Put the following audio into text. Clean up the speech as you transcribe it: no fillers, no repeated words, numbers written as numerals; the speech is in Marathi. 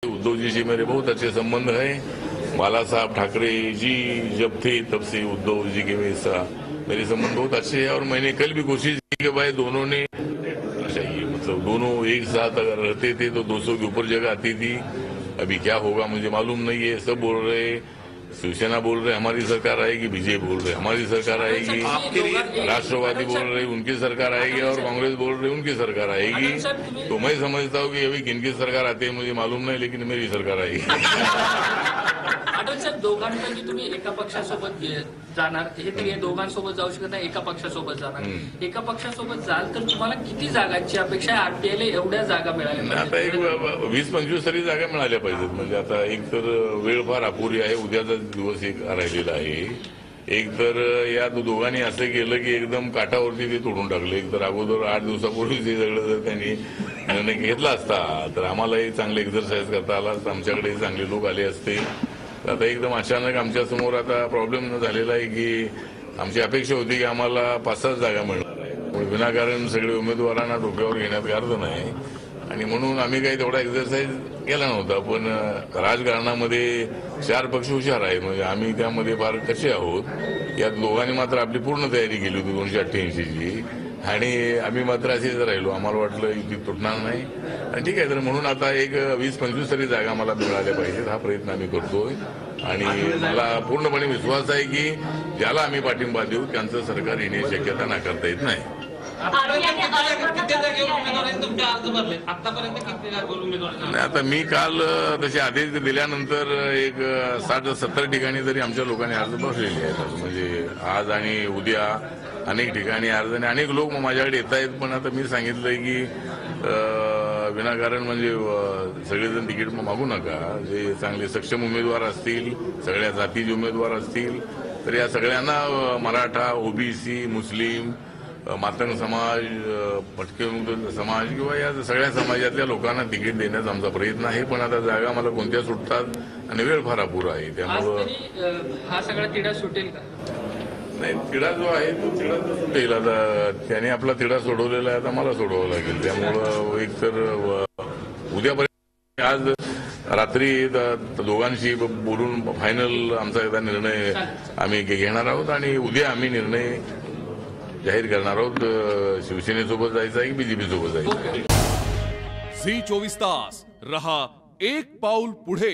उद्धव जी से मेरे बहुत अच्छे संबंध हैं। बाला साहब ठाकरे जी जब थे तब से उद्धव जी के मेरे संबंध बहुत अच्छे हैं और मैंने कल भी कोशिश की कि भाई दोनों ने चाहिए, मतलब दोनों एक साथ अगर रहते थे तो 200 के ऊपर जगह आती थी। अभी क्या होगा मुझे मालूम नहीं है। सब बोल रहे, शिवसेना बोल रहे हमारी सरकार आएगी, बीजेपी बोल रहे हमारी सरकार आएगी, राष्ट्रवादी बोल रहे उनकी सरकार आएगी और कांग्रेस बोल रहे उनकी सरकार आएगी। तो मैं समझता हूँ कि अभी किनकी सरकार आती है मुझे मालूम नाही, लेकिन मेरी सरकार आएगी। साहेब, दोघांपैकी तुम्ही एका पक्षासोबत जाणार, हे तर या दोघांसोबत जाऊ शकत नाही, एका पक्षासोबत जाणार। एका पक्षासोबत जाल तर तुम्हाला किती जागांची अपेक्षा आहे? आरपीआयला एवढ्या जागा मिळाल्या, आता एक 20-25 तरी जागा मिळाल्या पाहिजेत। म्हणजे आता एक तर वेळ फार अपुरी आहे, उद्याचा दिवस एक राहिलेला आहे। एक तर या दोघांनी असं केलं की एकदम काठावरती ते तोडून टाकलं। एक तर अगोदर 8 दिवसापूर्वी ते सगळं जर त्यांनी निर्णय घेतला असता तर आम्हालाही चांगले एक्सरसाइज करता आला असता, आमच्याकडे चांगले लोक आले असते। आता एकदम अचानक आमच्या समोर आता प्रॉब्लेम झालेला आहे की आमची अपेक्षा होती की आम्हाला 5-7 जागा मिळणार आहे। विनाकारण सगळे उमेदवारांना डोक्यावर घेण्यात अर्थ नाही आणि म्हणून आम्ही काही तेवढा एक्सरसाइज केला नव्हता। पण राजकारणामध्ये 4 पक्ष हुशार आहेत, म्हणजे आम्ही त्यामध्ये फार कसे आहोत। या दोघांनी मात्र आपली पूर्ण तयारी केली होती 288ची आणि आम्ही मात्र असेच राहिलो। आम्हाला वाटलं युती तुटणार नाही आणि ठीक आहे। तर म्हणून आता एक 20-25 तरी जागा मला मिळाल्या पाहिजेत, हा प्रयत्न आम्ही करतोय आणि मला पूर्णपणे विश्वास आहे की ज्याला आम्ही पाठिंबा देऊ त्यांचं सरकार येण्याची शक्यता नाकारता येत नाही। आता मी काल तसे आदेश दिल्यानंतर एक 60-70 ठिकाणी तरी आमच्या लोकांनी अर्ज भरलेले आहेत। म्हणजे आज आणि उद्या अनेक ठिकाणी अर्ज आणि अनेक लोक माझ्याकडे येत आहेत। पण आता मी सांगितलंय की विनाकारण म्हणजे सगळेजण तिकीट मागू नका। जे चांगले सक्षम उमेदवार असतील, सगळ्या जातीचे उमेदवार असतील तर या सगळ्यांना मराठा, ओबीसी, मुस्लिम, मातंग समाज, भटके समाज किंवा या सगळ्या समाजातल्या लोकांना तिकीट देण्याचा आमचा प्रयत्न आहे। पण आता जागा मला कोणत्या सुटतात आणि वेळ फार अपुरा आहे, त्यामुळं हा सगळा तिढा सुटेल का? नाही, तिढा जो आहे तो तिढा सुटेल। आता त्याने आपला तिढा सोडवलेला आहे, आता मला सोडवावं लागेल। त्यामुळं एक तर उद्यापर्यंत आज रात्री दोघांशी बोलून फायनल आमचा एकदा निर्णय आम्ही घेणार आहोत आणि उद्या आम्ही निर्णय जाहीर करणार आहोत। शिवसेनेसोबत जायचं आहे की बीजेपी सोबत जायचं आहे। झी 24 तास रहा एक पाऊल पुढे।